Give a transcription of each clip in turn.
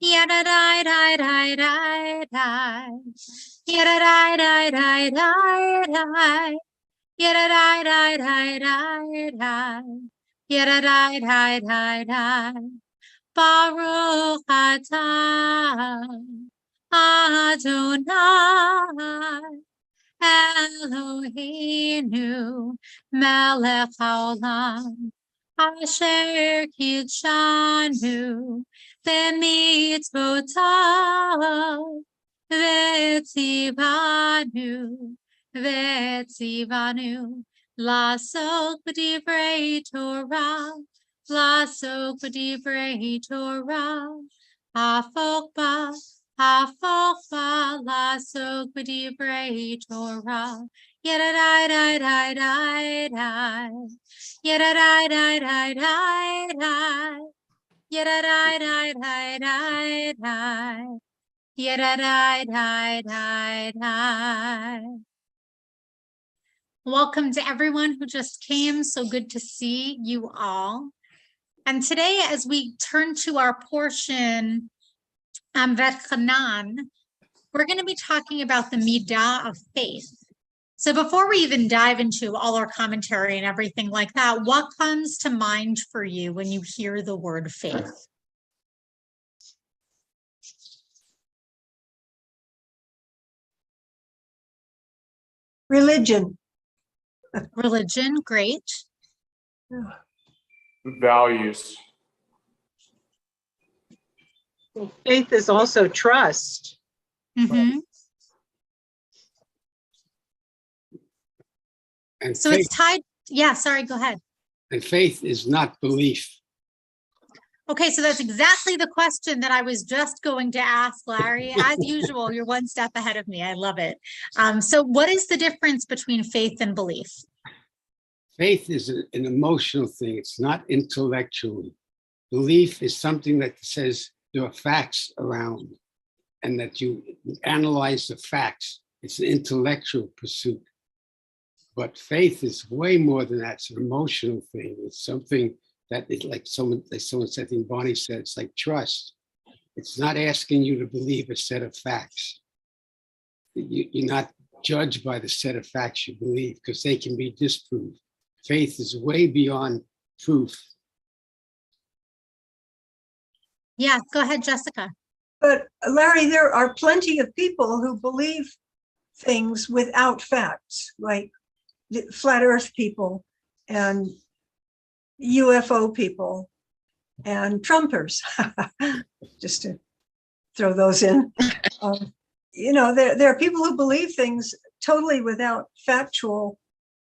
Yada die die die die die. Yada die die die die die. Yada die die die die die. Yada die die die die. Baruch atah Adonai Eloheinu melech haolam asher kidshanu b'mitzvotav v'tzivanu לעסוק בדברי תורה, לעסוק בדברי תורה, הפוך בה, לעסוק בדברי תורה. Yada die die die die die. Yada die die die die die. Yada die die die die die. Yada die die die die. Welcome to everyone who just came. So good to see you all. And today, as we turn to our portion, V'chanan, we're going to be talking about the midah of faith. So before we even dive into all our commentary and everything like that, what comes to mind for you when you hear the word faith? Religion. Religion, great. Values. Well, faith is also trust. Mm-hmm. And So faith, it's tied. Yeah, sorry, go ahead. and faith is not belief. Okay, so that's exactly the question that I was just going to ask, Larry. As usual, you're one step ahead of me. I love it. So what is the difference between faith and belief? Faith is an emotional thing. It's not intellectually. Belief is something that says there are facts around and that you analyze the facts. It's an intellectual pursuit. But faith is way more than that. It's an emotional thing. It's something that is like someone said, I think Bonnie said, it's like trust. It's not asking you to believe a set of facts. You're not judged by the set of facts you believe because they can be disproved. Faith is way beyond proof. Yeah, go ahead, Jessica. But Larry, there are plenty of people who believe things without facts, like the flat earth people and UFO people and Trumpers, just to throw those in. There are people who believe things totally without factual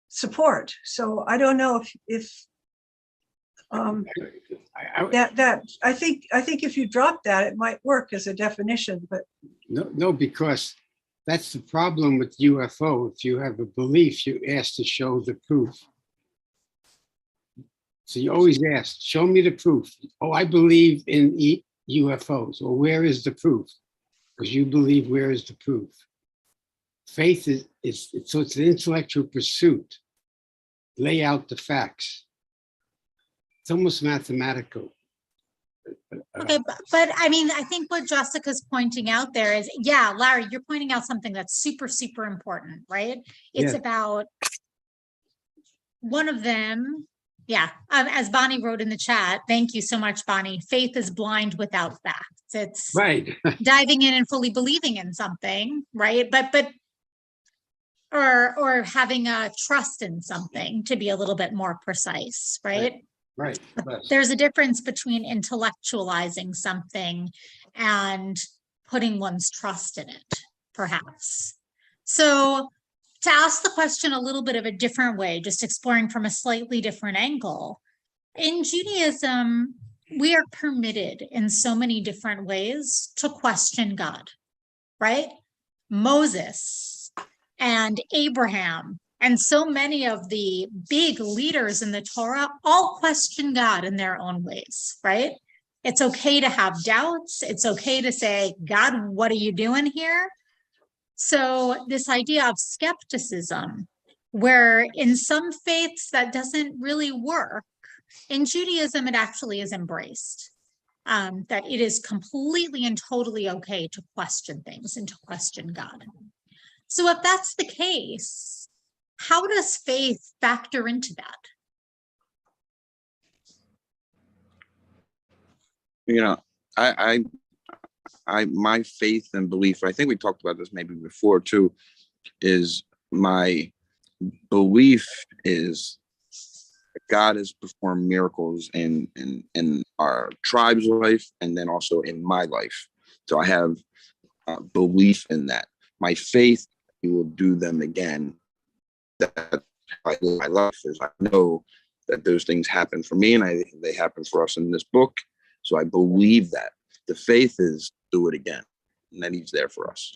support. So I don't know if I think if you drop that, it might work as a definition, but No, because that's the problem with UFO. If you have a belief, you ask to show the proof. So you always ask, show me the proof. Oh, I believe in UFOs. Well, where is the proof? Because you believe, where is the proof? Faith is so it's an intellectual pursuit. Lay out the facts. It's almost mathematical. Okay, but I mean, I think what Jessica's pointing out there is, yeah, Larry, you're pointing out something that's super, super important, right? It's about one of them. Yeah, as Bonnie wrote in the chat, thank you so much, Bonnie. Faith is blind without facts. It's right. diving in and fully believing in something, right? But or having a trust in something, to be a little bit more precise, right? Right. There's a difference between intellectualizing something and putting one's trust in it, perhaps. So to ask the question a little bit of a different way, just exploring from a slightly different angle, in Judaism, we are permitted in so many different ways to question God, right? Moses and Abraham and so many of the big leaders in the Torah all question God in their own ways, right? It's okay to have doubts. It's okay to say, God, what are you doing here? So this idea of skepticism, where in some faiths that doesn't really work, in Judaism, it actually is embraced. that it is completely and totally okay to question things and to question God. So if that's the case, how does faith factor into that? You know, my faith and belief, I think we talked about this maybe before too, is my belief is God has performed miracles in our tribe's life and then also in my life. So I have belief in that. My faith, He will do them again. That I live my life is I know that those things happen for me, and they happen for us in this book. So I believe that. The faith is do it again, and that He's there for us.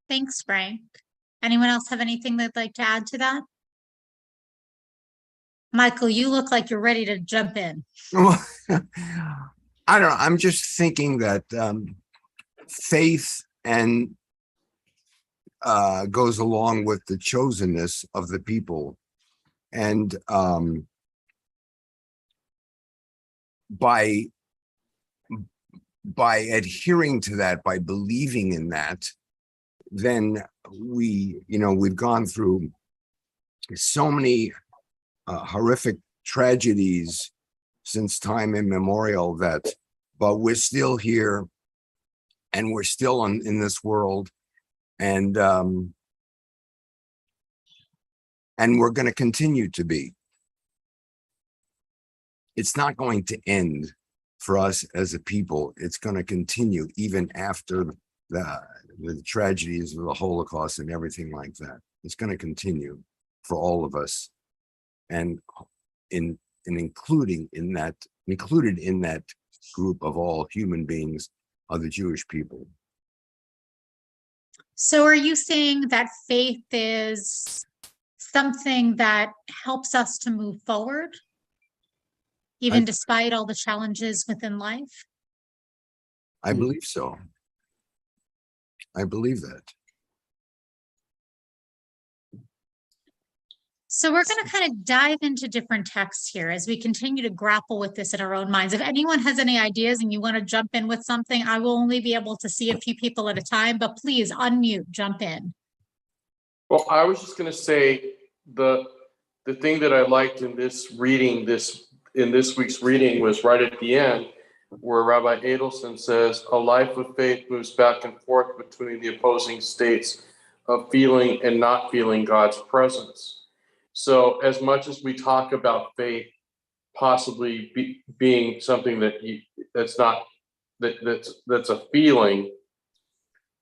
Thanks, Frank. Anyone else have anything they'd like to add to that? Michael, you look like you're ready to jump in. Well, I don't know. I'm just thinking that faith and goes along with the chosenness of the people. And by adhering to that, by believing in that, then we've gone through so many horrific tragedies since time immemorial but we're still here and we're still in this world, and we're going to continue to be. It's not going to end for us as a people. It's going to continue even after the tragedies of the Holocaust and everything like that. It's going to continue for all of us, and included in that group of all human beings are the Jewish people. So are you saying that faith is something that helps us to move forward, even despite all the challenges within life? I believe so. I believe that. So we're going to kind of dive into different texts here as we continue to grapple with this in our own minds. If anyone has any ideas and you want to jump in with something, I will only be able to see a few people at a time, but please unmute, jump in. Well, I was just going to say the thing that I liked in this reading, in this week's reading, was right at the end, where Rabbi Adelson says, a life of faith moves back and forth between the opposing states of feeling and not feeling God's presence. So as much as we talk about faith possibly being something that's a feeling,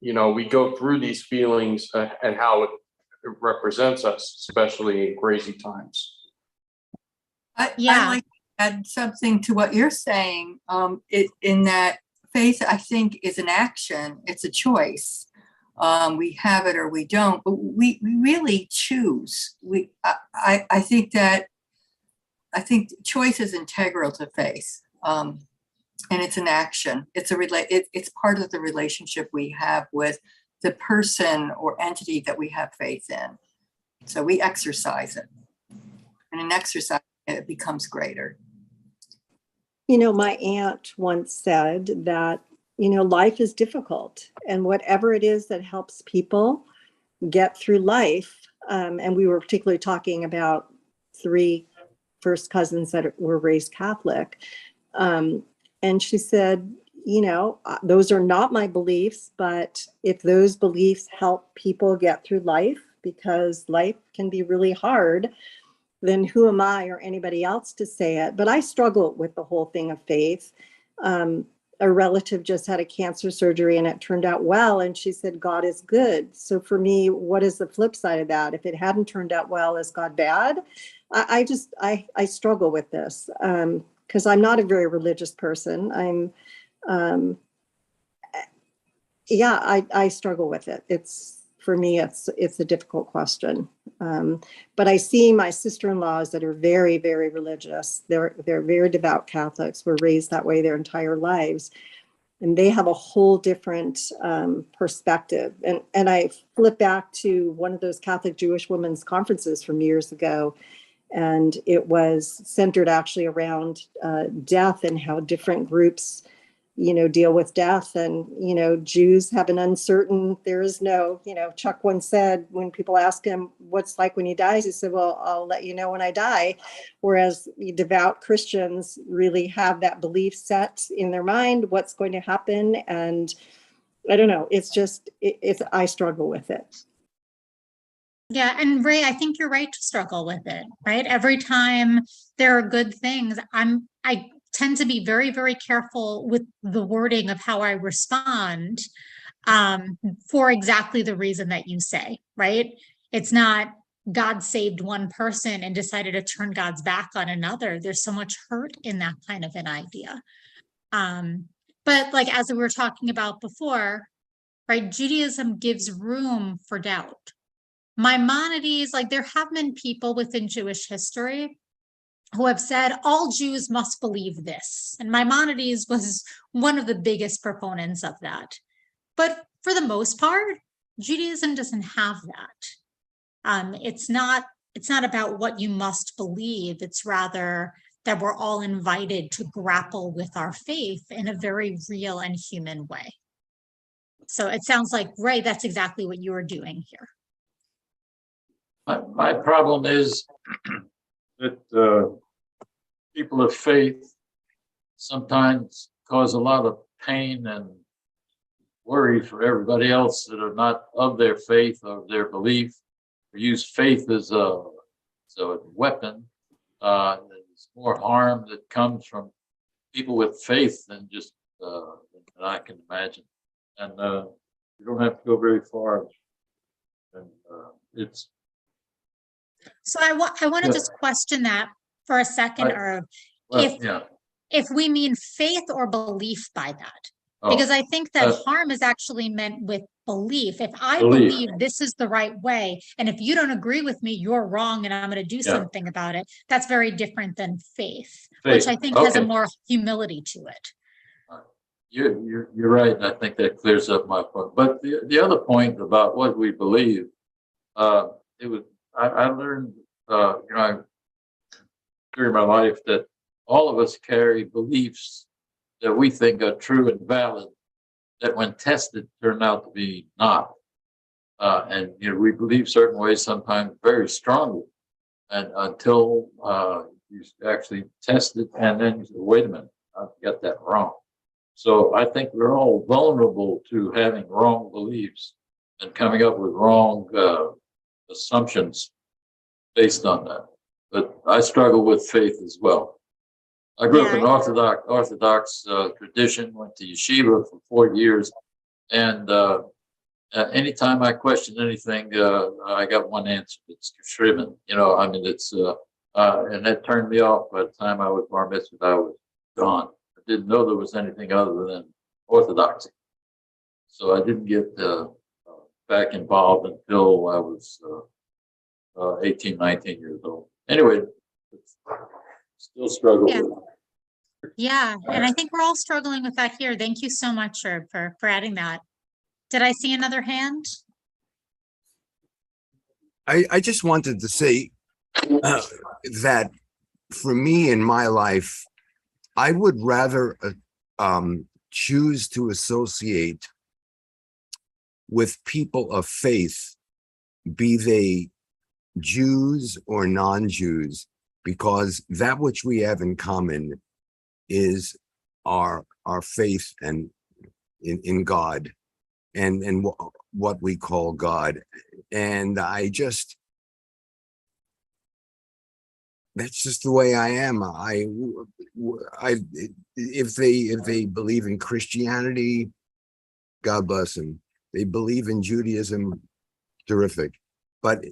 we go through these feelings and how it represents us, especially in crazy times. I'd like to add something to what you're saying. In that faith, I think, is an action. It's a choice. We have it or we don't, but we really choose. I think choice is integral to faith, and it's an action. It's part of the relationship we have with the person or entity that we have faith in. So we exercise it, and in exercise, it becomes greater. My aunt once said that life is difficult, and whatever it is that helps people get through life. And we were particularly talking about 3 first cousins that were raised Catholic. And she said, those are not my beliefs, but if those beliefs help people get through life, because life can be really hard, then who am I or anybody else to say it? But I struggle with the whole thing of faith. A relative just had a cancer surgery and it turned out well. And she said, God is good. So for me, what is the flip side of that? If it hadn't turned out well, is God bad? I struggle with this because I'm not a very religious person. I struggle with it. For me, it's a difficult question. But I see my sister-in-laws that are very, very religious. They're very devout Catholics, were raised that way their entire lives. And they have a whole different perspective. And I flip back to one of those Catholic Jewish women's conferences from years ago. And it was centered actually around death and how different groups, deal with death. And, Jews have an uncertain, there is no, Chuck once said when people ask him what's like when he dies, he said, well, I'll let you know when I die. Whereas devout Christians really have that belief set in their mind, what's going to happen. And I don't know, I struggle with it. Yeah, and Ray, I think you're right to struggle with it, right? Every time there are good things, I tend to be very, very careful with the wording of how I respond, for exactly the reason that you say, right? It's not God saved one person and decided to turn God's back on another. There's so much hurt in that kind of an idea. But like, as we were talking about before, right, Judaism gives room for doubt. Maimonides, like there have been people within Jewish history who have said all Jews must believe this. And Maimonides was one of the biggest proponents of that. But for the most part, Judaism doesn't have that. It's not about what you must believe. It's rather that we're all invited to grapple with our faith in a very real and human way. So it sounds like, Ray, that's exactly what you were doing here. My problem is that people of faith sometimes cause a lot of pain and worry for everybody else that are not of their faith or their belief, or use faith as a weapon. There's more harm that comes from people with faith than just than I can imagine. And you don't have to go very far. And it's. So I want to just question that for a second, Irv. If we mean faith or belief by that, because I think that harm is actually meant with belief. If I believe this is the right way, and if you don't agree with me, you're wrong, and I'm going to do something about it. That's very different than faith, which I think has a more humility to it. You're right, and I think that clears up my point. But the other point about what we believe, I learned, during my life that all of us carry beliefs that we think are true and valid, that when tested turn out to be not. And we believe certain ways sometimes very strongly, and until you actually test it, and then you say, "Wait a minute, I've got that wrong." So I think we're all vulnerable to having wrong beliefs and coming up with wrong assumptions based on that. But I struggle with faith as well. I grew up in Orthodox tradition, went to yeshiva for 4 years, and anytime I question anything, I got one answer: it's geschrieben. It's and that turned me off. By the time I was bar mitzvah, I was gone. I didn't know there was anything other than orthodoxy, so I didn't get back involved until I was 18, 19 years old. Anyway, still struggle with it. Yeah, and I think we're all struggling with that here. Thank you so much, Herb, for adding that. Did I see another hand? I just wanted to say that for me in my life, I would rather choose to associate with people of faith, be they Jews or non-Jews, because that which we have in common is our faith and in God and what we call God. And that's just the way I am. If they believe in Christianity, God bless them. They believe in Judaism, terrific. But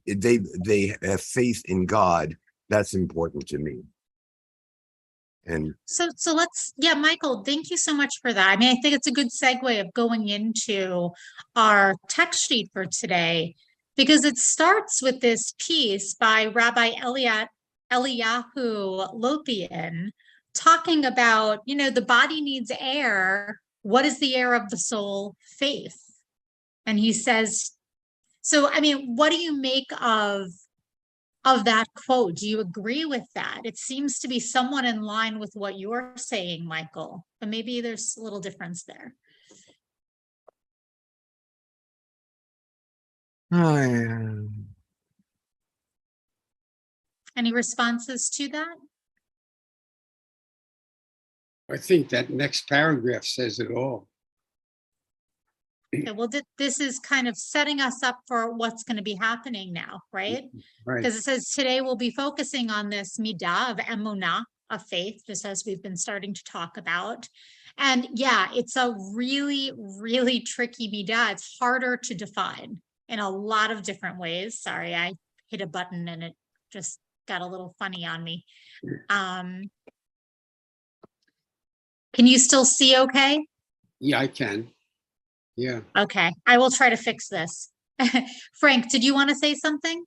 they have faith in God. That's important to me. And so let's, Michael, thank you so much for that. I mean, I think it's a good segue of going into our text sheet for today, because it starts with this piece by Rabbi Eliyahu Lopian talking about, the body needs air. What is the air of the soul? Faith. And he says, so, I mean, what do you make of of that quote. Do you agree with that? It seems to be somewhat in line with what you're saying, Michael, but maybe there's a little difference there. Any responses to that? I think that next paragraph says it all. Okay, well, this is kind of setting us up for what's going to be happening now, right? Right. Because it says today we'll be focusing on this midah of emunah, of faith, just as we've been starting to talk about. And yeah, it's a really, really tricky midah. It's harder to define in a lot of different ways. Sorry, I hit a button and it just got a little funny on me. Can you still see okay? Yeah, I can. Yeah. Okay, I will try to fix this. Frank, did you want to say something?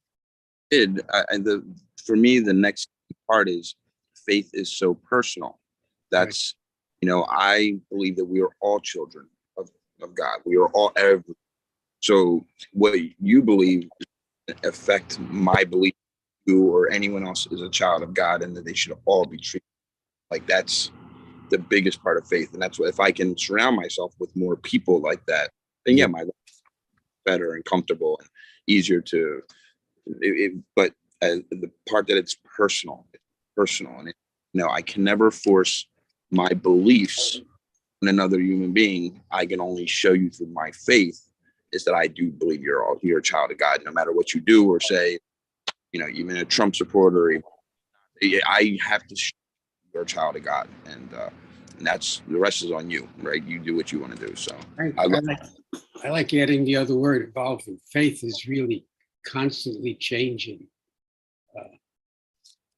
For me, the next part is faith is so personal. That's, I believe that we are all children of God. We are all every. So what you believe affect my belief, you or anyone else is a child of God, and that they should all be treated like that's the biggest part of faith. And that's what, if I can surround myself with more people like that, then yeah, my life is better and comfortable and easier to, but the part that it's personal, and I can never force my beliefs on another human being. I can only show you through my faith is that I do believe you're a child of God, no matter what you do or say, even a Trump supporter, I have to show you're a child of God, and that's, the rest is on you, right? You do what you want to do. So I like adding the other word, evolving. Faith is really constantly changing.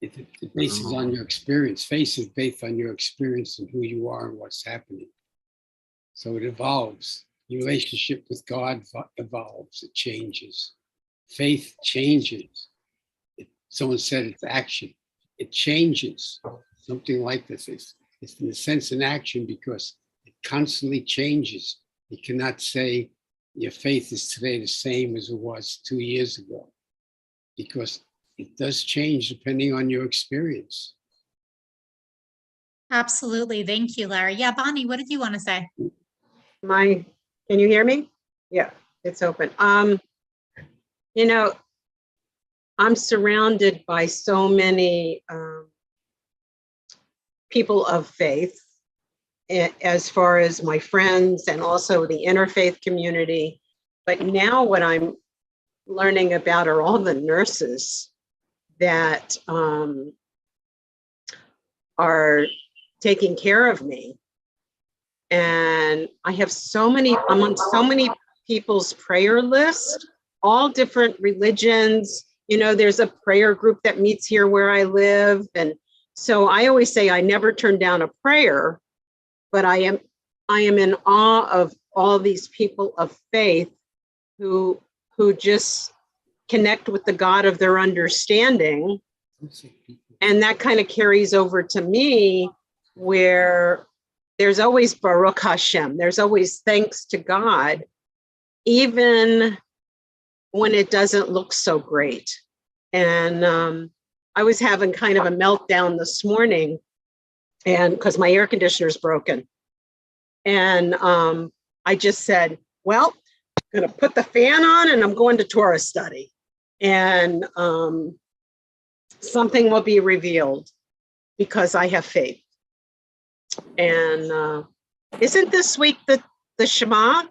It bases on your experience. Faith is based on your experience and who you are and what's happening. So it evolves. Your relationship with God evolves. It changes. Faith changes. Someone said it's action. It changes. Something like this. It's in a sense an action because it constantly changes. You cannot say your faith is today the same as it was 2 years ago, because it does change depending on your experience. Absolutely. Thank you, Larry. Yeah, Bonnie, what did you want to say? Can you hear me? Yeah, it's open. I'm surrounded by so many people of faith, as far as my friends and also the interfaith community. But now what I'm learning about are all the nurses that are taking care of me. And I'm on so many people's prayer list, all different religions. There's a prayer group that meets here where I live. And so I always say I never turn down a prayer, but I am in awe of all these people of faith who just connect with the God of their understanding. And that kind of carries over to me, where there's always Baruch Hashem. There's always thanks to God, even when it doesn't look so great. And I was having kind of a meltdown this morning, and because my air conditioner's broken. And I just said, well, I'm going to put the fan on and I'm going to Torah study. And something will be revealed because I have faith. And isn't this week the Shema?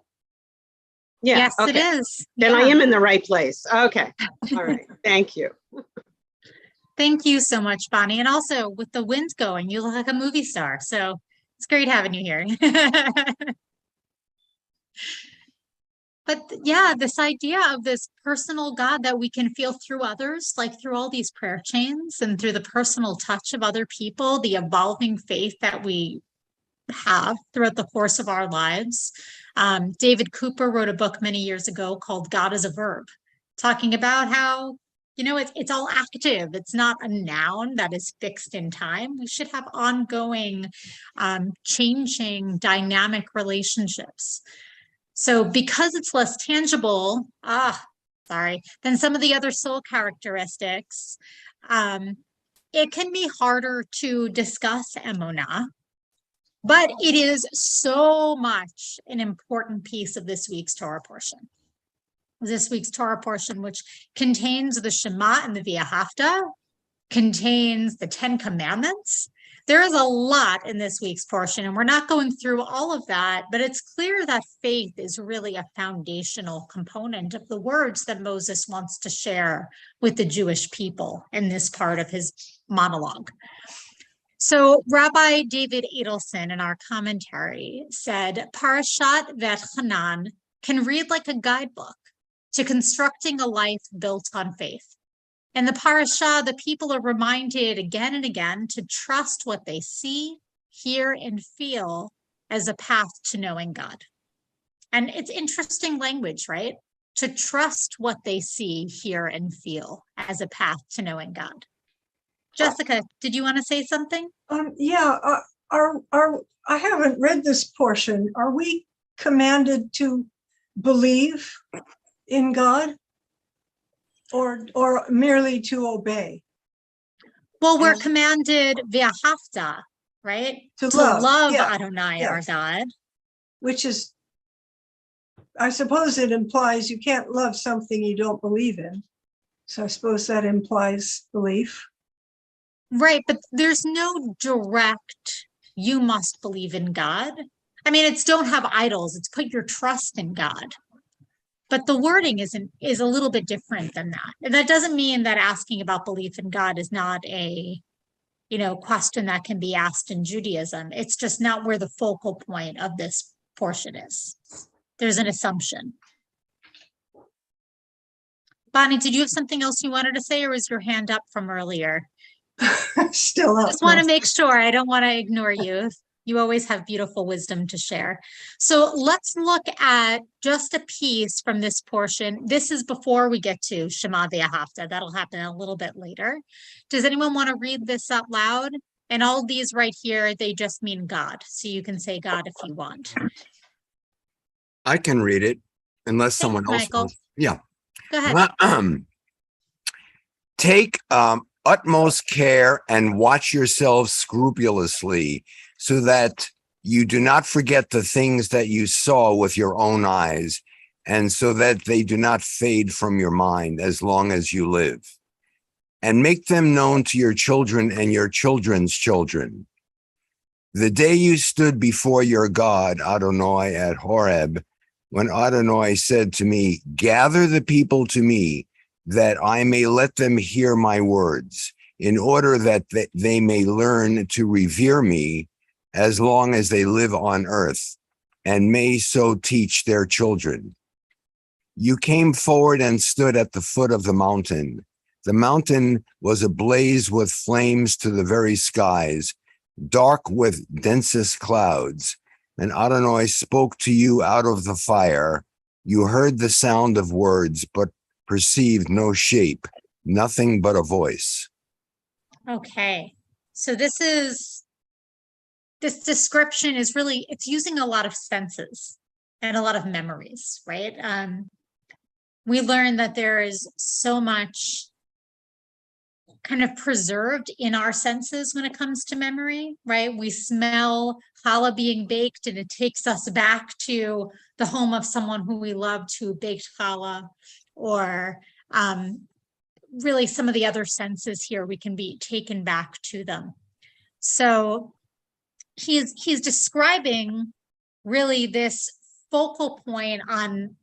Yeah, Yes, okay. it is. Then Yeah. I am in the right place. Okay. All right. Thank you. Thank you so much, Bonnie. And also with the wind going, you look like a movie star. So it's great having you here. But yeah, this idea of this personal God that we can feel through others, like through all these prayer chains and through the personal touch of other people, the evolving faith that we have throughout the course of our lives. David Cooper wrote a book many years ago called God is a Verb, talking about how, it's all active. It's not a noun that is fixed in time. We should have ongoing, changing, dynamic relationships. So because it's less tangible, than some of the other soul characteristics, it can be harder to discuss emunah, but it is so much an important piece of this week's Torah portion. This week's Torah portion, which contains the Shema and the V'ahavta, contains the 10 Commandments. There is a lot in this week's portion, and we're not going through all of that, but it's clear that faith is really a foundational component of the words that Moses wants to share with the Jewish people in this part of his monologue. So Rabbi David Edelson in our commentary said, Parashat V'Chanan can read like a guidebook to constructing a life built on faith. In the parasha, the people are reminded again and again to trust what they see, hear, and feel as a path to knowing God. And it's interesting language, right? To trust what they see, hear, and feel as a path to knowing God. Jessica, did you want to say something? I haven't read this portion. Are we commanded to believe in God? Or merely to obey? Well, we're commanded v'ahavta, right? To love, yeah. Adonai, Yeah. our God. Which is, I suppose it implies you can't love something you don't believe in. So I suppose that implies belief. Right, but there's no direct, you must believe in God. I mean, it's don't have idols, it's put your trust in God. But the wording is a little bit different than that. And that doesn't mean that asking about belief in God is not a, question that can be asked in Judaism. It's just not where the focal point of this portion is. There's an assumption. Bonnie, did you have something else you wanted to say, or was your hand up from earlier? Still up. Just want to make sure. I don't want to ignore you. You always have beautiful wisdom to share. So let's look at just a piece from this portion. This is before we get to Shema V'ahavta. That'll happen a little bit later. Does anyone want to read this out loud? And all these right here, they just mean God. So you can say God if you want. I can read it unless someone else Michael. wants. Yeah. Go ahead. Take utmost care and watch yourselves scrupulously, so that you do not forget the things that you saw with your own eyes, and so that they do not fade from your mind as long as you live. And make them known to your children and your children's children. The day you stood before your God, Adonai, at Horeb, when Adonai said to me, gather the people to me, that I may let them hear my words, in order that they may learn to revere me as long as they live on earth, and may so teach their children. You came forward and stood at the foot of the mountain. The mountain was ablaze with flames to the very skies, dark with densest clouds. And Adonai spoke to you out of the fire. You heard the sound of words, but perceived no shape, nothing but a voice. Okay. So this description is really, it's using a lot of senses and a lot of memories, right? We learned that there is so much kind of preserved in our senses when it comes to memory, right? We smell challah being baked and it takes us back to the home of someone who we loved who baked challah, or really some of the other senses here, we can be taken back to them. So he's describing really this focal point on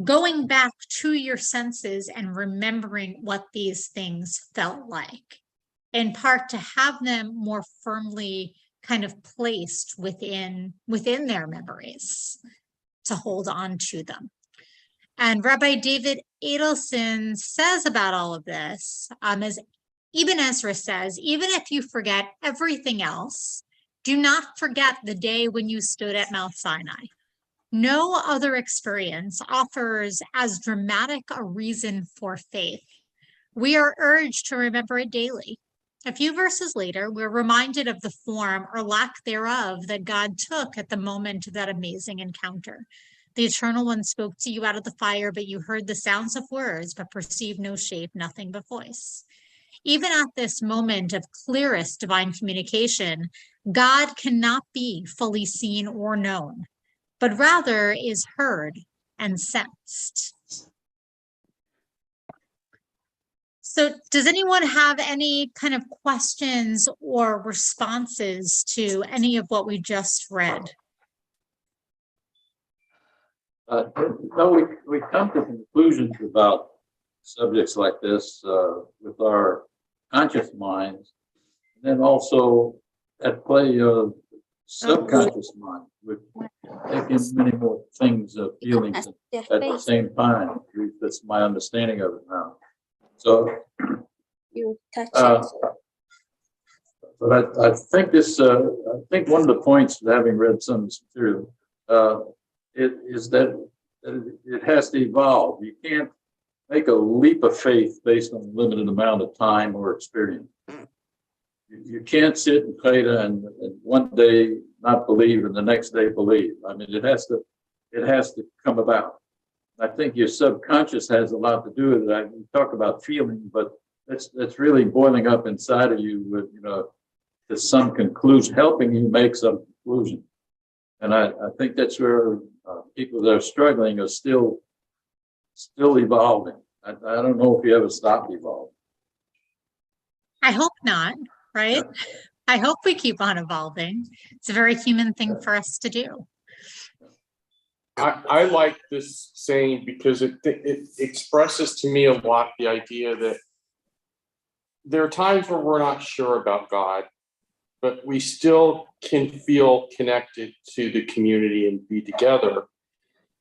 going back to your senses and remembering what these things felt like, in part to have them more firmly kind of placed within their memories, to hold on to them. And Rabbi David Edelson says about all of this, as Ebenezer says, even if you forget everything else, do not forget the day when you stood at Mount Sinai. No other experience offers as dramatic a reason for faith. We are urged to remember it daily. A few verses later, we're reminded of the form or lack thereof that God took at the moment of that amazing encounter. The Eternal One spoke to you out of the fire, but you heard the sounds of words, but perceived no shape, nothing but voice. Even at this moment of clearest divine communication, God cannot be fully seen or known, but rather is heard and sensed. So does anyone have any kind of questions or responses to any of what we just read? No, we come to conclusions about subjects like this with our conscious minds, and then also at play subconscious mind. We take in many more things, feelings at the same time. At least that's my understanding of it now. So, but I think this. I think one of the points of having read some of this material, it is that it has to evolve. You can't make a leap of faith based on a limited amount of time or experience. You can't sit and pray and one day not believe and the next day believe. I mean, it has to come about. I think your subconscious has a lot to do with it. You talk about feeling, but that's really boiling up inside of you with, to some conclusion, helping you make some conclusion. And I think that's where people that are struggling are still evolving. I don't know if you ever stop evolving. I hope not, right? Yeah. I hope we keep on evolving. It's a very human thing for us to do. I like this saying because it expresses to me a lot the idea that there are times where we're not sure about God, but we still can feel connected to the community and be together,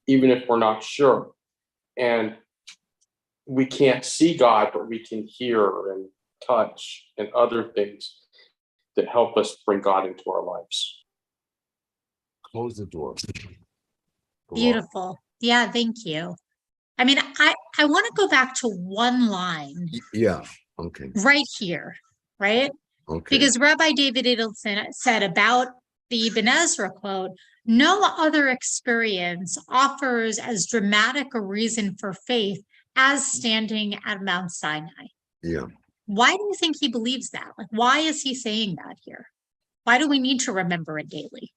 even if we're not sure. And we can't see God, but we can hear and touch and other things that help us bring God into our lives. Close the door. Beautiful. Yeah, thank you. I mean, I want to go back to one line. Yeah, okay. Right here, right? Okay. Because Rabbi David Edelson said about the Ebenezer quote, no other experience offers as dramatic a reason for faith as standing at Mount Sinai. Yeah. Why do you think he believes that? Like, why is he saying that here? Why do we need to remember it daily?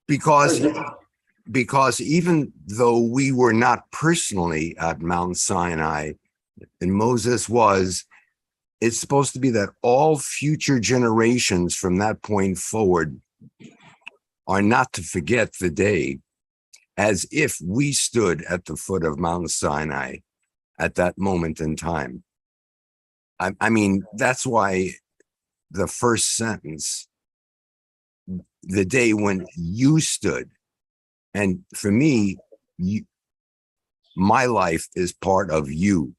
Because even though we were not personally at Mount Sinai, and Moses was, it's supposed to be that all future generations from that point forward are not to forget the day as if we stood at the foot of Mount Sinai at that moment in time. I mean, that's why the first sentence, the day when you stood, and for me, my life is part of you.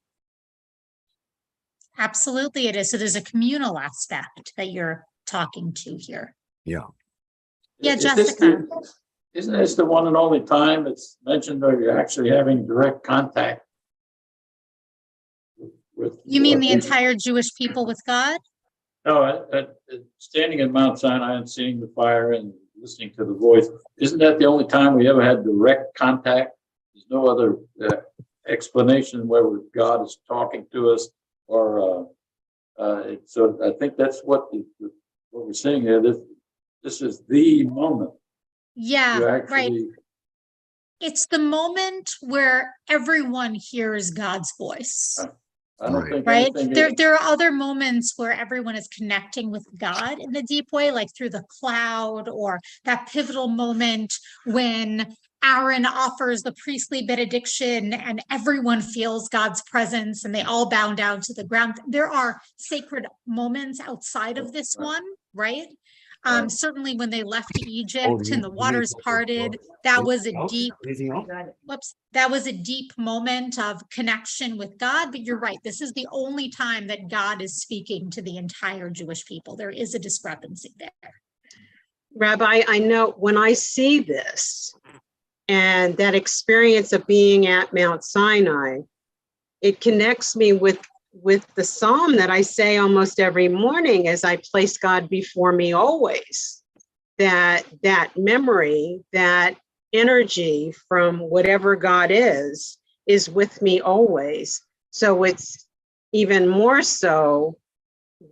Absolutely it is. So there's a communal aspect that you're talking to here. Yeah. Yeah, Jessica. Isn't this the one and only time it's mentioned where you're actually having direct contact with You mean the entire Jewish people with God? No, standing at Mount Sinai and seeing the fire and listening to the voice, isn't that the only time we ever had direct contact? There's no other explanation where God is talking to us, or so I think that's what we're saying here. This is the moment. Yeah, right. It's the moment where everyone hears God's voice. I don't think right. There are other moments where everyone is connecting with God in a deep way, like through the cloud, or that pivotal moment when Aaron offers the priestly benediction and everyone feels God's presence and they all bow down to the ground. There are sacred moments outside of this one, right? Certainly when they left Egypt and the waters parted, that was a deep, that was a deep moment of connection with God. But you're right, this is the only time that God is speaking to the entire Jewish people. There is a discrepancy there. Rabbi, I know when I see this and that experience of being at Mount Sinai, it connects me with the psalm that I say almost every morning as I place God before me always. that memory, that energy from whatever God is with me always. So it's even more so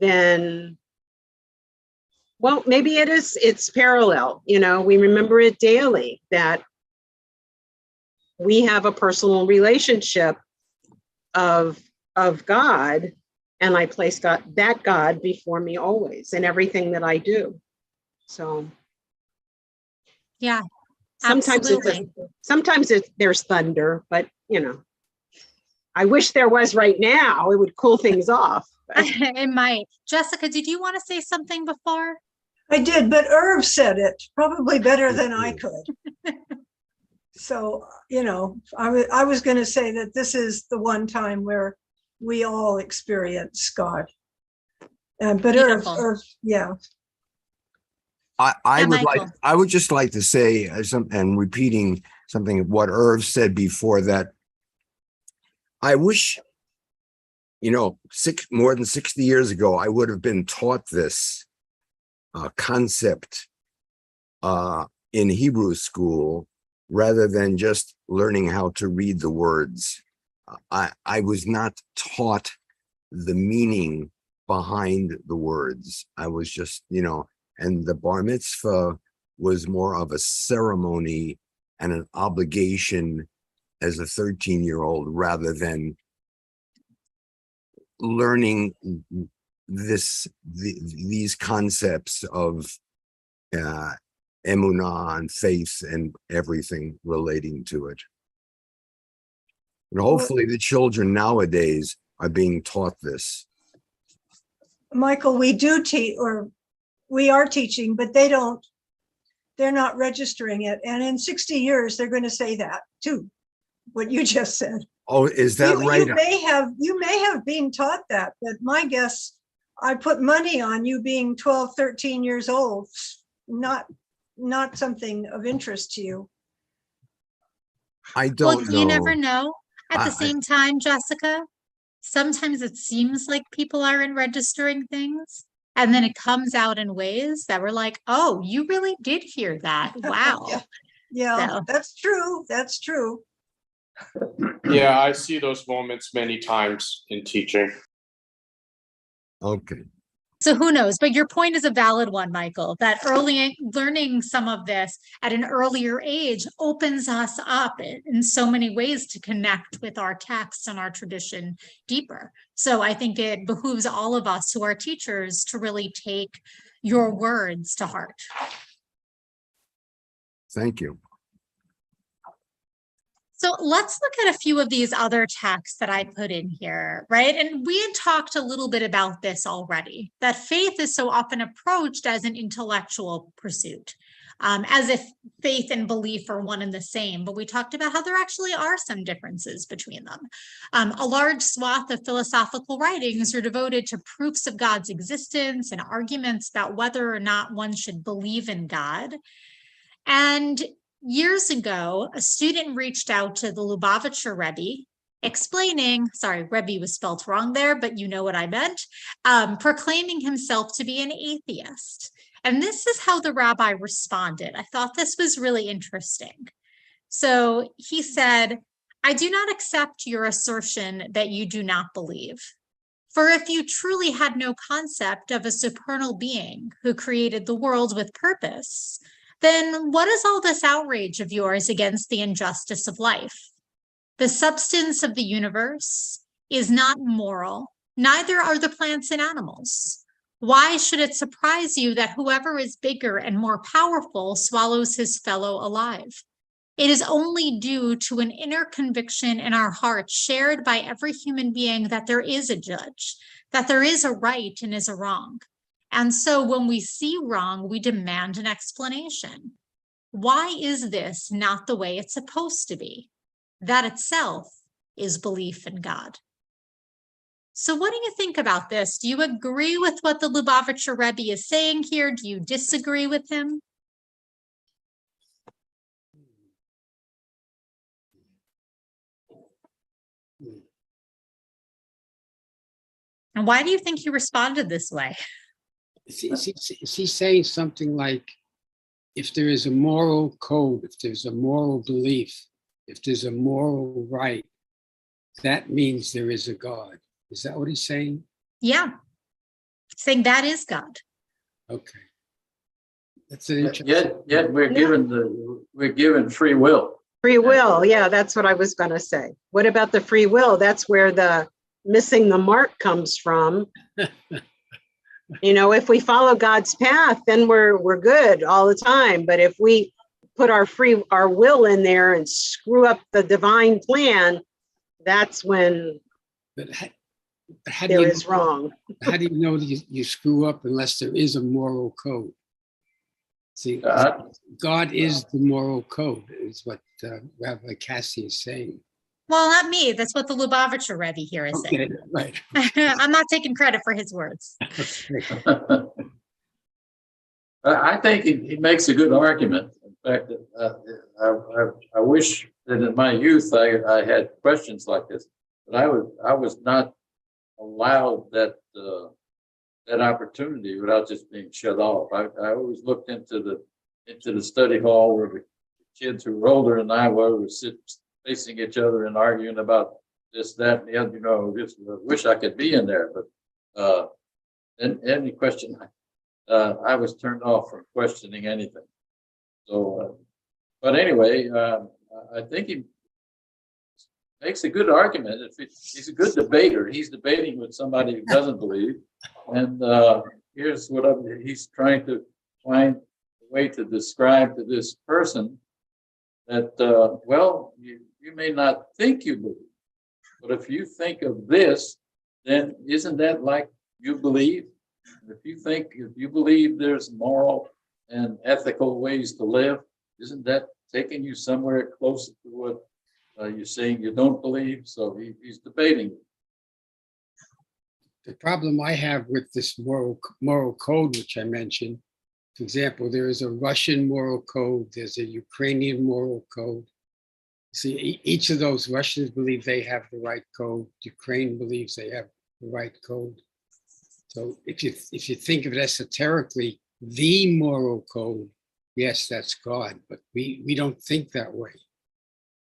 than, well, maybe it's parallel, we remember it daily that we have a personal relationship of God, and I place that God before me always in everything that I do. So Yeah, sometimes absolutely. there's thunder, but I wish there was right now. It would cool things off. It might. Jessica, did you want to say something before? I did, but Irv said it probably better than I could. So, I was going to say that this is the one time where we all experience God. But Beautiful. Irv, yeah. I Yeah, would Michael. I would just like to say and repeating something of what Irv said before, that I wish, more than 60 years ago, I would have been taught this concept in Hebrew school, rather than just learning how to read the words. I was not taught the meaning behind the words. I was just, and the bar mitzvah was more of a ceremony and an obligation as a 13-year-old, rather than learning these concepts of emunah and faith and everything relating to it. And hopefully the children nowadays are being taught this. Michael, we do teach, or we are teaching, but they're not registering it. And in 60 years, they're going to say that too, what you just said. Oh, is that right? You may have been taught that, but my guess, I put money on you being 12, 13 years old, not something of interest to you. I don't know. You never know. At the I- same time, Jessica, sometimes it seems like people aren't registering things, and then it comes out in ways that we're like, oh, you really did hear that. Wow. Yeah, So. that's true. That's true. Yeah, I see those moments many times in teaching. Okay. So who knows? But your point is a valid one, Michael, that early learning some of this at an earlier age opens us up in so many ways to connect with our texts and our tradition deeper. So I think it behooves all of us who are teachers to really take your words to heart. Thank you. So let's look at a few of these other texts that I put in here, right? And we had talked a little bit about this already, that faith is so often approached as an intellectual pursuit, as if faith and belief are one and the same. But we talked about how there actually are some differences between them. A large swath of philosophical writings are devoted to proofs of God's existence and arguments about whether or not one should believe in God. And years ago, a student reached out to the Lubavitcher Rebbe explaining, sorry, Rebbe was spelled wrong there, but you know what I meant, proclaiming himself to be an atheist. And this is how the rabbi responded. I thought this was really interesting. So he said, I do not accept your assertion that you do not believe. For if you truly had no concept of a supernal being who created the world with purpose, then what is all this outrage of yours against the injustice of life? The substance of the universe is not moral, neither are the plants and animals. Why should it surprise you that whoever is bigger and more powerful swallows his fellow alive? It is only due to an inner conviction in our hearts shared by every human being that there is a judge, that there is a right and is a wrong. And so when we see wrong, we demand an explanation. Why is this not the way it's supposed to be? That itself is belief in God. So what do you think about this? Do you agree with what the Lubavitcher Rebbe is saying here? Do you disagree with him? And why do you think he responded this way? Is he saying something like, if there is a moral code, if there's a moral belief, if there's a moral right, that means there is a God. Is that what he's saying? Yeah. Saying that is God. Okay. That's an interesting. Yet we're given free will. Free will, yeah, that's what I was gonna say. What about the free will? That's where the missing the mark comes from. You know, if we follow God's path, then we're good all the time. But if we put our will in there and screw up the divine plan, that's when But how do there you is wrong. How do you know that you screw up unless there is a moral code? See, God is the moral code, is what Rabbi Cassi is saying. Well, not me. That's what the Lubavitcher Rebbe here is Okay, saying. right. I'm not taking credit for his words. I think he makes a good argument. In fact, I wish that in my youth I had questions like this, but I was not allowed that opportunity without just being shut off. I always looked into the study hall where the kids who were older than I were facing each other and arguing about this, that, and the other. You know, just wish I could be in there, but any question. I was turned off from questioning anything. So, but anyway, I think he makes a good argument. He's a good debater. He's debating with somebody who doesn't believe. And here's what he's trying to find a way to describe to this person that, well, you may not think you believe, but if you think of this, then isn't that like you believe? If you believe there's moral and ethical ways to live, isn't that taking you somewhere closer to what you're saying you don't believe? So he's debating. The problem I have with this moral code, which I mentioned, for example, there is a Russian moral code, there's a Ukrainian moral code. See, each of those, Russians believe they have the right code, Ukraine believes they have the right code. So if you think of it esoterically, the moral code, yes, that's God, but we don't think that way.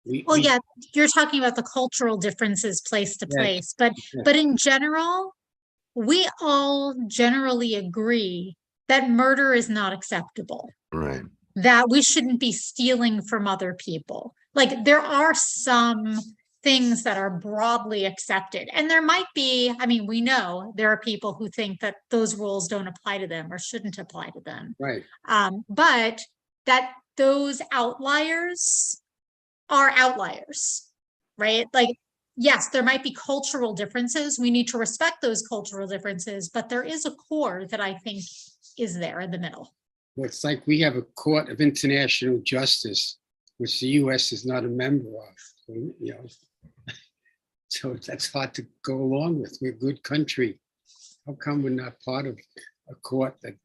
Yeah, you're talking about the cultural differences place to place, but in general, we all generally agree that murder is not acceptable. Right. That we shouldn't be stealing from other people. Like there are some things that are broadly accepted. And there might be, I mean, we know there are people who think that those rules don't apply to them or shouldn't apply to them. Right. But that those outliers are outliers, right? Like, yes, there might be cultural differences. We need to respect those cultural differences, but there is a core that I think is there in the middle. Well, it's like we have a court of international justice, which the US is not a member of. So, you know, so that's hard to go along with. We're a good country. How come we're not part of a court that?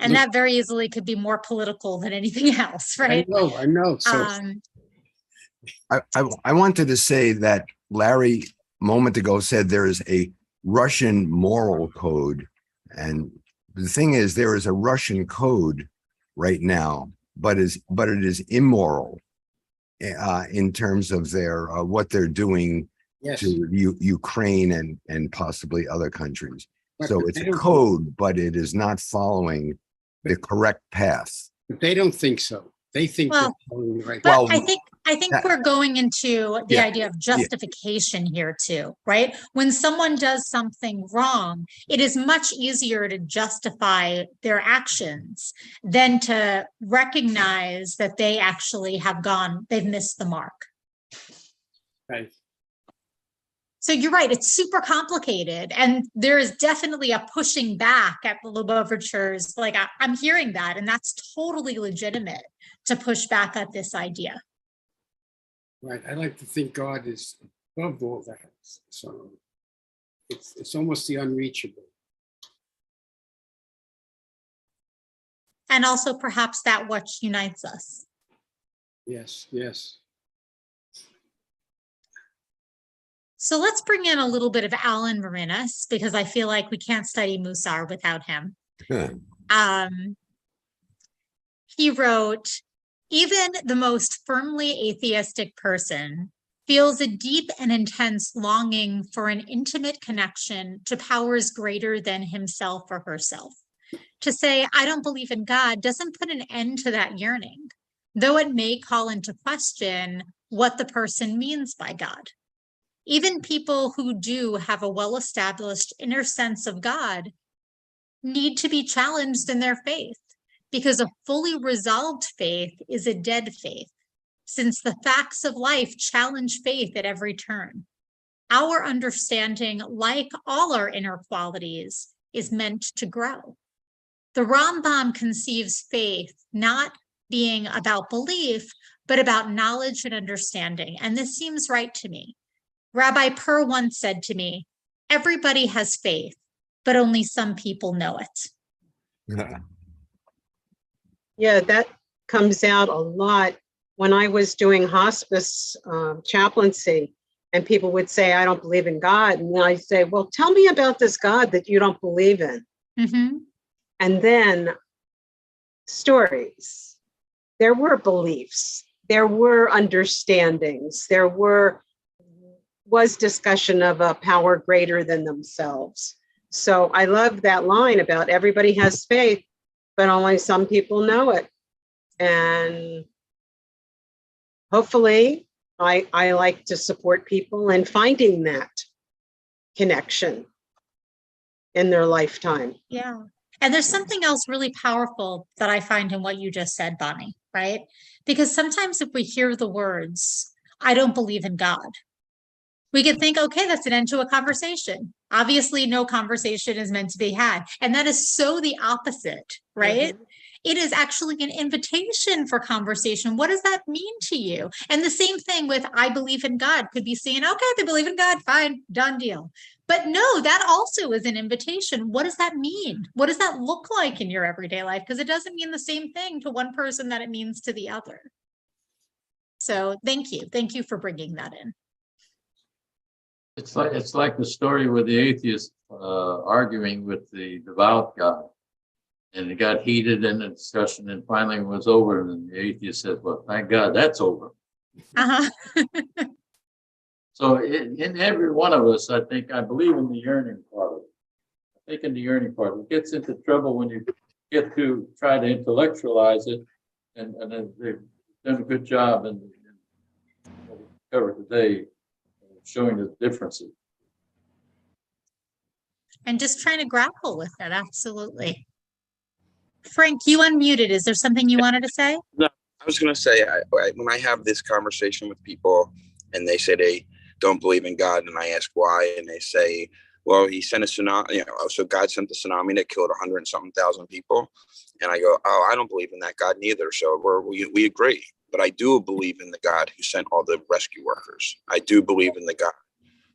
And that very easily could be more political than anything else, right? I know. So I wanted to say that Larry a moment ago said there is a Russian moral code. And the thing is, there is a Russian code right now, but it is immoral in terms of their what they're doing to Ukraine and possibly other countries. Right, so it's a code, but it is not following the correct path. But they don't think so. They think well, they're following the right but path. I think we're going into the idea of justification here too, right? When someone does something wrong, it is much easier to justify their actions than to recognize that they actually they've missed the mark. Right. So you're right, it's super complicated. And there is definitely a pushing back at the Lubavitchers. Like I'm hearing that, and that's totally legitimate to push back at this idea. Right. I like to think God is above all that. So it's almost the unreachable. And also perhaps that what unites us. Yes, yes. So let's bring in a little bit of Alan Marinas, because I feel like we can't study Musar without him. He wrote, even the most firmly atheistic person feels a deep and intense longing for an intimate connection to powers greater than himself or herself. To say, I don't believe in God, doesn't put an end to that yearning, though it may call into question what the person means by God. Even people who do have a well-established inner sense of God need to be challenged in their faith, because a fully resolved faith is a dead faith, since the facts of life challenge faith at every turn. Our understanding, like all our inner qualities, is meant to grow. The Rambam conceives faith not being about belief, but about knowledge and understanding. And this seems right to me. Rabbi Pur once said to me, everybody has faith, but only some people know it. Yeah. Yeah, that comes out a lot when I was doing hospice chaplaincy, and people would say, I don't believe in God. And I say, well, tell me about this God that you don't believe in. Mm-hmm. And then stories. There were beliefs, there were understandings, there was discussion of a power greater than themselves. So I love that line about everybody has faith, but only some people know it. And hopefully I like to support people in finding that connection in their lifetime. Yeah. And there's something else really powerful that I find in what you just said, Bonnie, right? Because sometimes if we hear the words, I don't believe in God, we could think, okay, that's an end to a conversation. Obviously, no conversation is meant to be had. And that is so the opposite, right? Mm-hmm. It is actually an invitation for conversation. What does that mean to you? And the same thing with I believe in God could be seen, okay, they believe in God, fine, done deal. But no, that also is an invitation. What does that mean? What does that look like in your everyday life? Because it doesn't mean the same thing to one person that it means to the other. So thank you. Thank you for bringing that in. It's like the story with the atheist arguing with the devout God. And it got heated in the discussion, and finally it was over. And the atheist said, well, thank God that's over. Uh-huh. So in every one of us, I believe in the yearning part of it. I think in the yearning part, it gets into trouble when you get to try to intellectualize it. And they've done a good job in what we covered today, showing the differences. And just trying to grapple with it, absolutely. Frank, you unmuted. Is there something you wanted to say? No, I was going to say, when I have this conversation with people and they say they don't believe in God, and I ask why, and they say, well, he sent a tsunami, so God sent the tsunami that killed 100 and something thousand people. And I go, oh, I don't believe in that God neither. So we agree. But I do believe in the God who sent all the rescue workers. I do believe in the God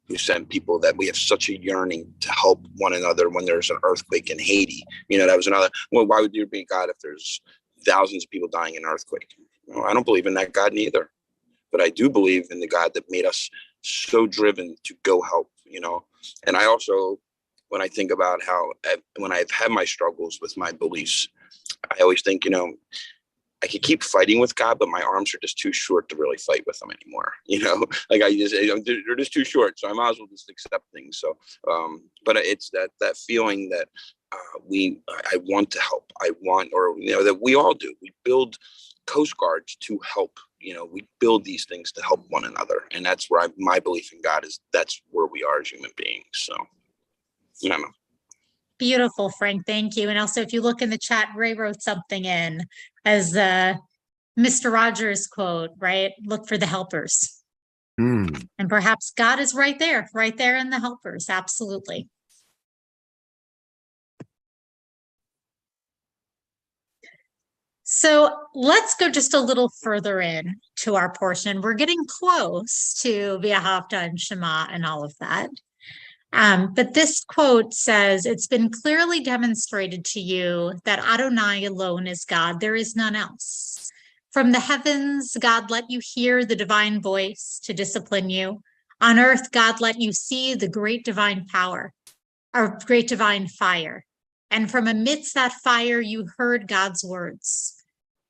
who sent people, that we have such a yearning to help one another when there's an earthquake in Haiti. That was another, well, why would there be a God if there's thousands of people dying in an earthquake? Well, I don't believe in that God neither. But I do believe in the God that made us so driven to go help, And I also, when I think about when I've had my struggles with my beliefs, I always think, I could keep fighting with God, but my arms are just too short to really fight with him anymore. They're just too short. So I might as well just accept things. So, but it's that feeling that I want to help. That we all do. We build Coast Guards to help. We build these things to help one another. And that's where my belief in God is. That's where we are as human beings. So, I don't know. Beautiful, Frank. Thank you. And also, if you look in the chat, Ray wrote something in as Mr. Rogers quote, right? Look for the helpers. And perhaps God is right there in the helpers. Absolutely. So let's go just a little further in to our portion. We're getting close to V'ahavta and Shema and all of that. But this quote says, it's been clearly demonstrated to you that Adonai alone is God. There is none else. From the heavens, God let you hear the divine voice to discipline you. On earth, God let you see the great divine power, or great divine fire. And from amidst that fire, you heard God's words.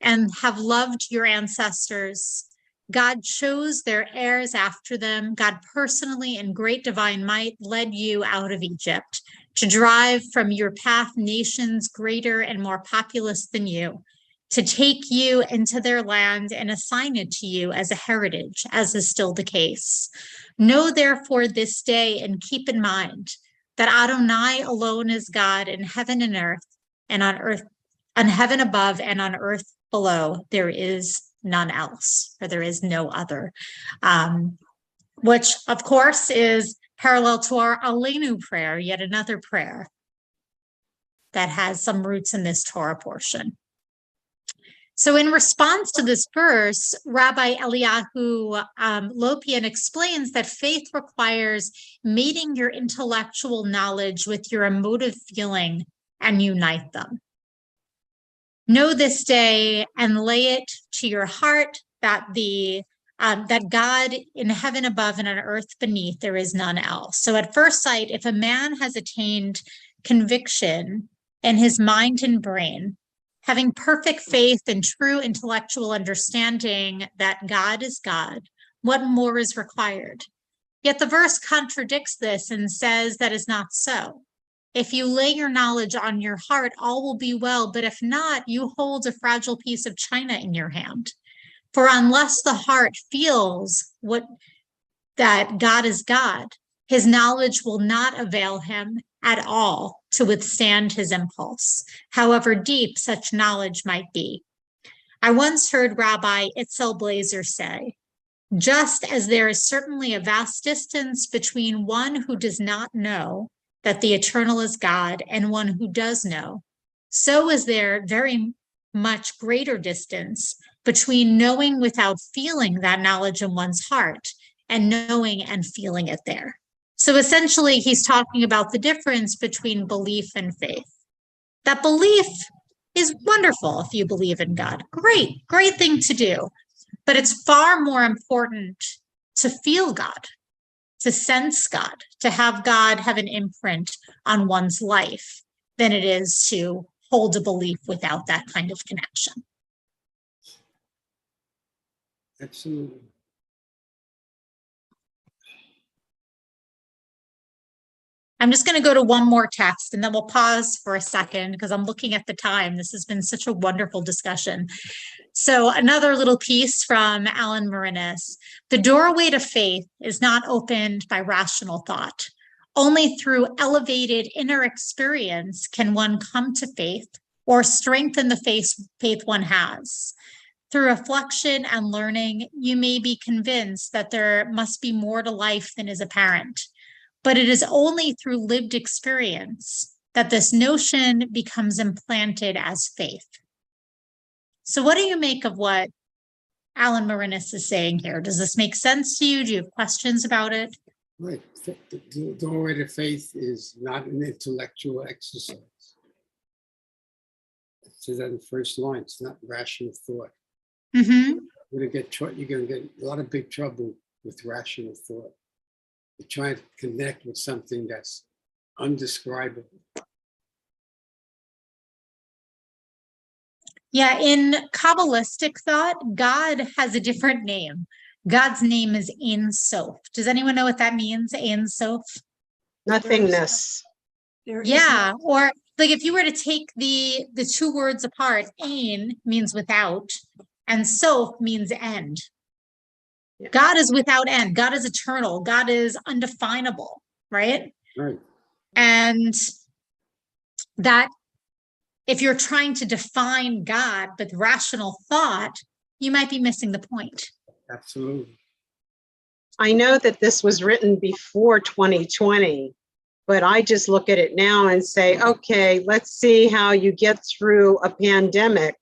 and have loved your ancestors. God chose their heirs after them. God personally, in great divine might, led you out of Egypt to drive from your path nations greater and more populous than you, to take you into their land and assign it to you as a heritage, as is still the case. Know therefore this day and keep in mind that Adonai alone is God in heaven and earth, and on heaven above and on earth below. There is none else, or there is no other. Which, of course, is parallel to our Aleinu prayer, yet another prayer that has some roots in this Torah portion. So in response to this verse, Rabbi Eliyahu Lopian explains that faith requires mating your intellectual knowledge with your emotive feeling and unite them. Know this day and lay it to your heart that that God in heaven above and on earth beneath, there is none else. So at first sight, if a man has attained conviction in his mind and brain, having perfect faith and true intellectual understanding that God is God, what more is required? Yet the verse contradicts this and says that is not so. If you lay your knowledge on your heart, all will be well, but if not, you hold a fragile piece of china in your hand. For unless the heart feels that God is God, his knowledge will not avail him at all to withstand his impulse, however deep such knowledge might be. I once heard Rabbi Itzel Blazer say, just as there is certainly a vast distance between one who does not know that the eternal is God and one who does know, so is there very much greater distance between knowing without feeling that knowledge in one's heart and knowing and feeling it there. So essentially, he's talking about the difference between belief and faith. That belief is wonderful if you believe in God. Great thing to do. But it's far more important to feel God, to sense God, to have God have an imprint on one's life than it is to hold a belief without that kind of connection. Absolutely. I'm just going to go to one more text and then we'll pause for a second because I'm looking at the time. This has been such a wonderful discussion. So another little piece from Alan Marinis. The doorway to faith is not opened by rational thought. Only through elevated inner experience can one come to faith or strengthen the faith one has. Through reflection and learning, you may be convinced that there must be more to life than is apparent. But it is only through lived experience that this notion becomes implanted as faith. So what do you make of what Alan Marinis is saying here? Does this make sense to you? Do you have questions about it? Right. The doorway to faith is not an intellectual exercise. It says that in the first line. It's not rational thought. Mm-hmm. You're going to get a lot of big trouble with rational thought. You're trying to connect with something that's undescribable. Yeah, in Kabbalistic thought, God has a different name. God's name is Ein Sof. Does anyone know what that means, Ein Sof? Nothingness. There is Yeah, or like if you were to take the two words apart, Ein means without, and Sof means end. Yeah. God is without end. God is eternal. God is undefinable, right? Right. And that if you're trying to define God with rational thought, you might be missing the point. Absolutely. I know that this was written before 2020, but I just look at it now and say, okay, let's see how you get through a pandemic.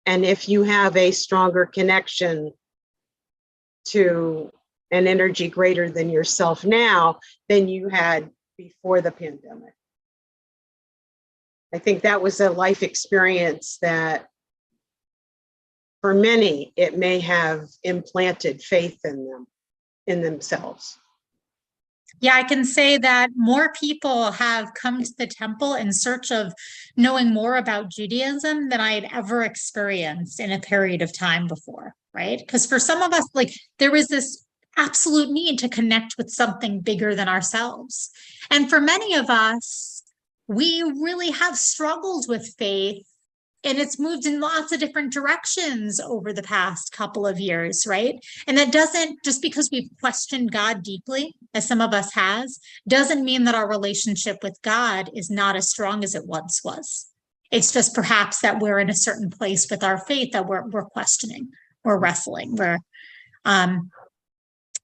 And if you have a stronger connection to an energy greater than yourself now than you had before the pandemic. I think that was a life experience that for many, it may have implanted faith in them, in themselves. Yeah, I can say that more people have come to the temple in search of knowing more about Judaism than I had ever experienced in a period of time before, right? Because for some of us, like there was this absolute need to connect with something bigger than ourselves. And for many of us, we really have struggled with faith, and it's moved in lots of different directions over the past couple of years, right? And that doesn't, just because we've questioned God deeply, as some of us has, doesn't mean that our relationship with God is not as strong as it once was. It's just perhaps that we're in a certain place with our faith that we're questioning, we're wrestling,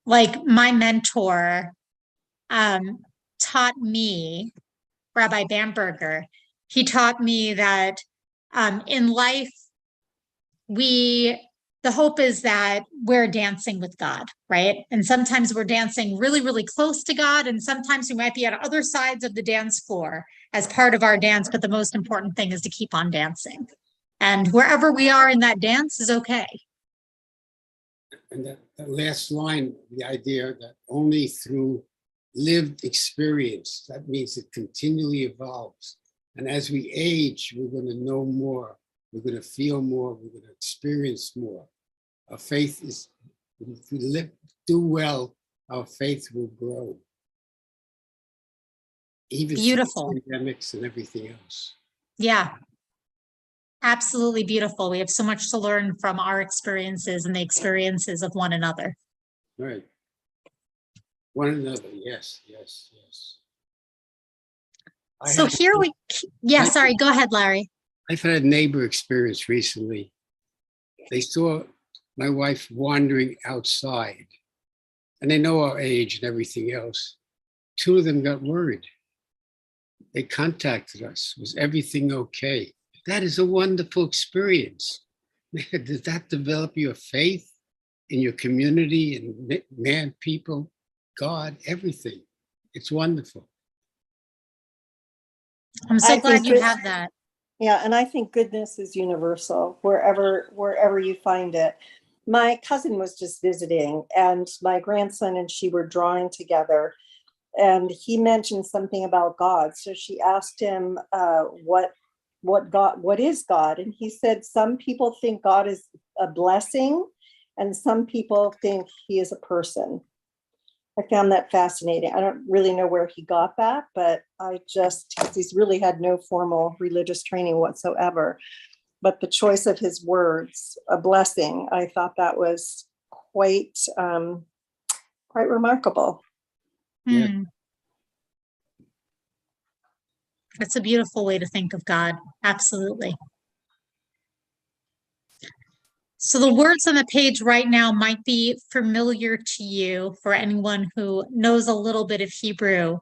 like my mentor taught me, Rabbi Bamberger, he taught me that in life, the hope is that we're dancing with God, right? And sometimes we're dancing really, really close to God, and sometimes we might be at other sides of the dance floor as part of our dance, but the most important thing is to keep on dancing. And wherever we are in that dance is okay. And that last line, the idea that only through lived experience, that means it continually evolves. And as we age, we're going to know more, we're going to feel more, we're going to experience more. Our faith is, if we do well, our faith will grow. Even Beautiful. through pandemics and everything else. Yeah. Absolutely beautiful. We have so much to learn from our experiences and the experiences of one another. Right. One another, yes, yes, yes. So here we, yeah, sorry, go ahead, Larry. I've had a neighbor experience recently. They saw my wife wandering outside, and they know our age and everything else. Two of them got worried. They contacted us. Was everything okay? That is a wonderful experience. Does that develop your faith in your community and man, people, God, everything? It's wonderful. I'm so I glad think you that- have that. Yeah, and I think goodness is universal wherever you find it. My cousin was just visiting, and my grandson and she were drawing together, and he mentioned something about God. So she asked him, what is God? And he said, some people think God is a blessing, and some people think he is a person. I found that fascinating. I don't really know where he got that, but he's really had no formal religious training whatsoever. But the choice of his words, a blessing, I thought that was quite remarkable. Yeah. That's a beautiful way to think of God. Absolutely. So the words on the page right now might be familiar to you for anyone who knows a little bit of Hebrew.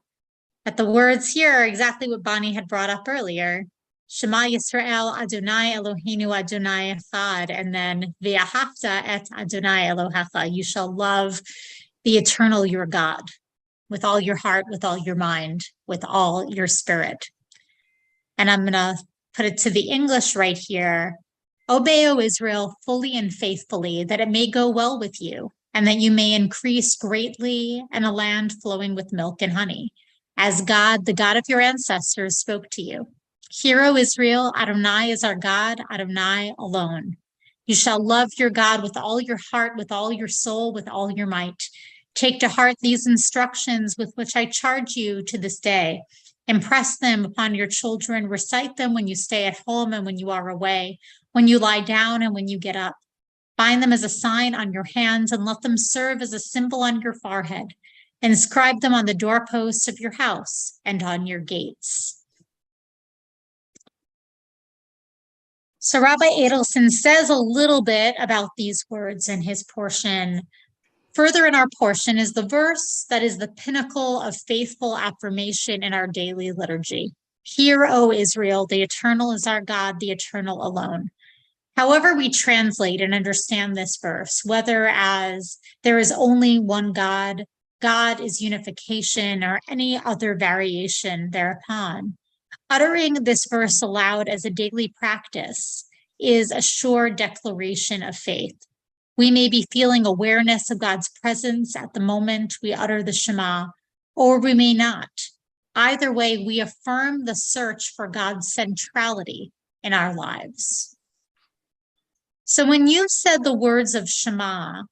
But the words here are exactly what Bonnie had brought up earlier. Shema Yisrael Adonai Eloheinu Adonai Echad, and then V'ahavta et Adonai Elohecha. You shall love the eternal your God with all your heart, with all your mind, with all your spirit. And I'm going to put it to the English right here. Obey, O Israel, fully and faithfully, that it may go well with you, and that you may increase greatly in a land flowing with milk and honey, as God, the God of your ancestors, spoke to you. Hear, O Israel, Adonai is our God, Adonai alone. You shall love your God with all your heart, with all your soul, with all your might. Take to heart these instructions with which I charge you to this day. Impress them upon your children. Recite them when you stay at home and when you are away, when you lie down and when you get up. Bind them as a sign on your hands and let them serve as a symbol on your forehead. Inscribe them on the doorposts of your house and on your gates. So Rabbi Adelson says a little bit about these words in his portion. Further in our portion is the verse that is the pinnacle of faithful affirmation in our daily liturgy. Hear, O Israel, the eternal is our God, the eternal alone. However we translate and understand this verse, whether as there is only one God, God is unification, or any other variation thereupon, uttering this verse aloud as a daily practice is a sure declaration of faith. We may be feeling awareness of God's presence at the moment we utter the Shema, or we may not. Either way, we affirm the search for God's centrality in our lives. So when you said the words of Shema,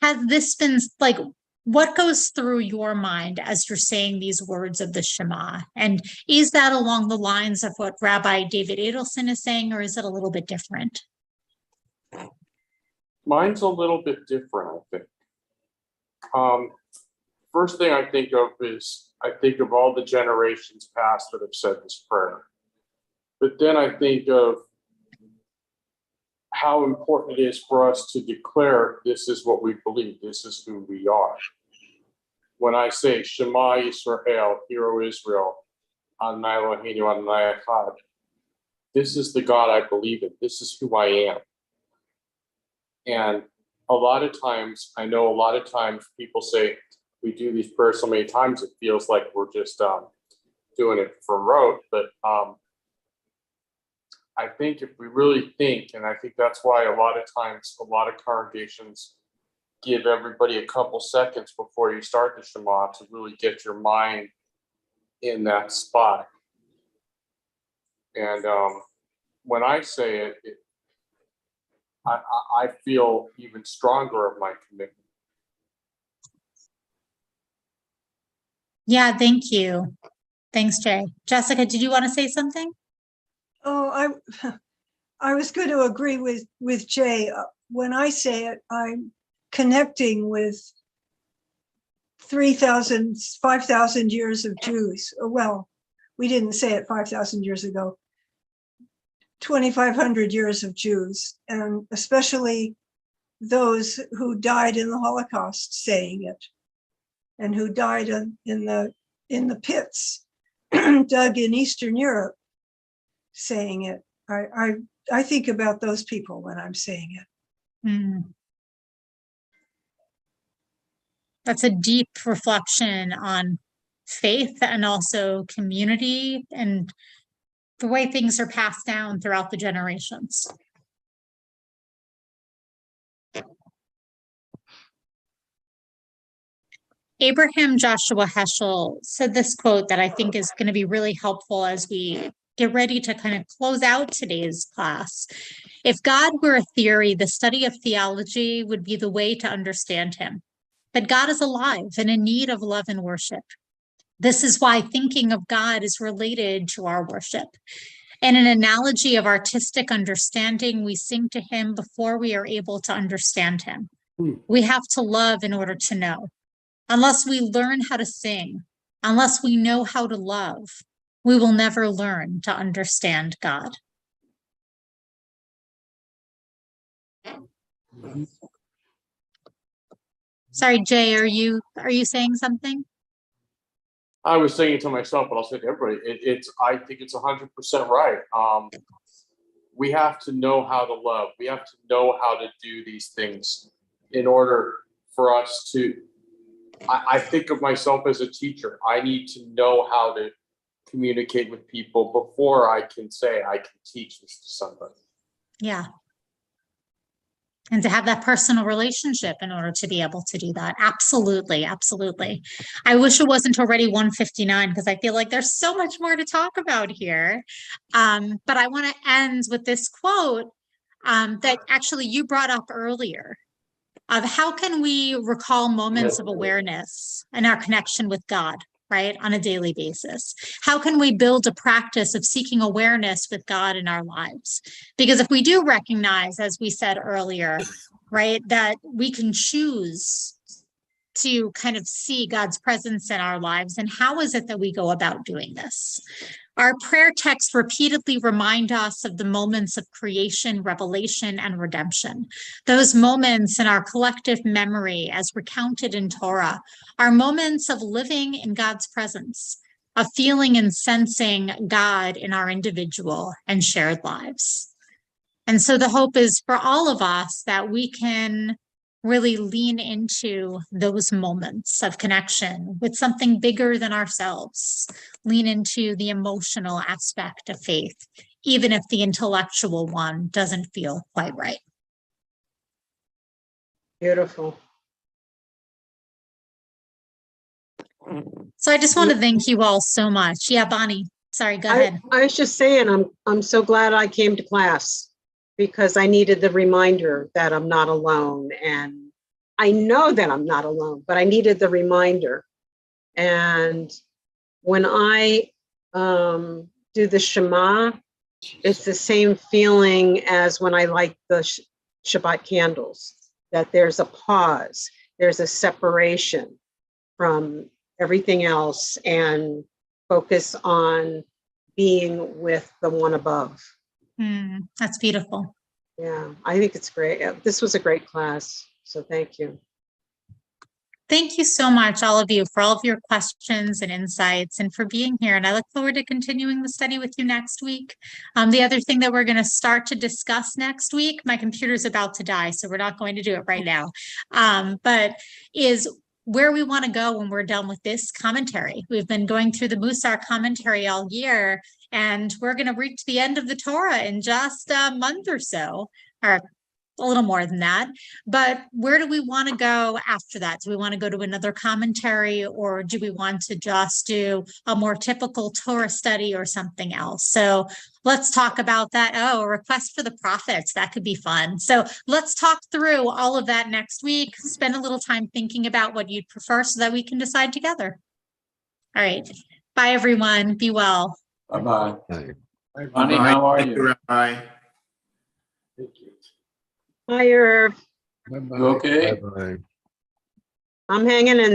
has this been like, what goes through your mind as you're saying these words of the Shema? And is that along the lines of what Rabbi David Edelson is saying, or is it a little bit different? Mine's a little bit different, I think. First thing I think of is I think of all the generations past that have said this prayer. But then I think of how important it is for us to declare this is what we believe, this is who we are. When I say Shema Yisrael, Hear O Israel, Adonai Eloheinu Adonai Echad, this is the God I believe in, this is who I am. And a lot of times, I know a lot of times people say, we do these prayers so many times, it feels like we're just doing it for rote. But I think if we really think, and I think that's why a lot of times, a lot of congregations give everybody a couple seconds before you start the Shema to really get your mind in that spot. And when I say it, I feel even stronger of my commitment. Yeah, thank you. Thanks, Jay. Jessica, did you want to say something? Oh, I was going to agree with Jay. When I say it, I'm connecting with 3,000, 5,000 years of Jews. Well, we didn't say it 5,000 years ago. 2,500 years of Jews, and especially those who died in the Holocaust saying it, and who died in the pits dug in Eastern Europe saying it. I think about those people when I'm saying it. Mm. That's a deep reflection on faith and also community and the way things are passed down throughout the generations. Abraham Joshua Heschel said this quote that I think is going to be really helpful as we get ready to kind of close out today's class. If God were a theory, the study of theology would be the way to understand him. But God is alive and in need of love and worship. This is why thinking of God is related to our worship. In an analogy of artistic understanding, we sing to him before we are able to understand him. We have to love in order to know. Unless we learn how to sing, unless we know how to love, we will never learn to understand God. Sorry, Jay, are you saying something? I was saying it to myself, but I'll say to everybody, I think it's 100% right. We have to know how to love. We have to know how to do these things in order for us to, I think of myself as a teacher. I need to know how to communicate with people before I can say I can teach this to somebody. Yeah. And to have that personal relationship in order to be able to do that. Absolutely, absolutely. I wish it wasn't already 1:59 because I feel like there's so much more to talk about here. But I want to end with this quote that actually you brought up earlier of how can we recall moments of awareness and our connection with God, right, on a daily basis? How can we build a practice of seeking awareness with God in our lives? Because if we do recognize, as we said earlier, right, that we can choose to kind of see God's presence in our lives, and how is it that we go about doing this? Our prayer texts repeatedly remind us of the moments of creation, revelation, and redemption. Those moments in our collective memory, as recounted in Torah, are moments of living in God's presence, of feeling and sensing God in our individual and shared lives. And so the hope is for all of us that we can really lean into those moments of connection with something bigger than ourselves, lean into the emotional aspect of faith, even if the intellectual one doesn't feel quite right. Beautiful. So I just want to thank you all so much. Yeah, Bonnie, sorry, go ahead. I was just saying, I'm so glad I came to class because I needed the reminder that I'm not alone. And I know that I'm not alone, but I needed the reminder. And when I do the Shema, it's the same feeling as when I light the Shabbat candles, that there's a pause, there's a separation from everything else and focus on being with the one above. That's beautiful. Yeah, I think it's great. This was a great class, so thank you. Thank you so much, all of you, for all of your questions and insights and for being here. And I look forward to continuing the study with you next week. The other thing that we're going to start to discuss next week, my computer's about to die, so we're not going to do it right now, but is where we want to go when we're done with this commentary. We've been going through the Musar commentary all year, and we're going to reach the end of the Torah in just a month or so, or a little more than that. But where do we want to go after that? Do we want to go to another commentary, or do we want to just do a more typical Torah study or something else? So let's talk about that. Oh, a request for the prophets. That could be fun. So let's talk through all of that next week. Spend a little time thinking about what you'd prefer so that we can decide together. All right. Bye, everyone. Be well. Bye-bye. Bye. Bonnie, how are Thank you? Rabbi. Hi, Irv. You okay? Bye-bye. I'm hanging in there.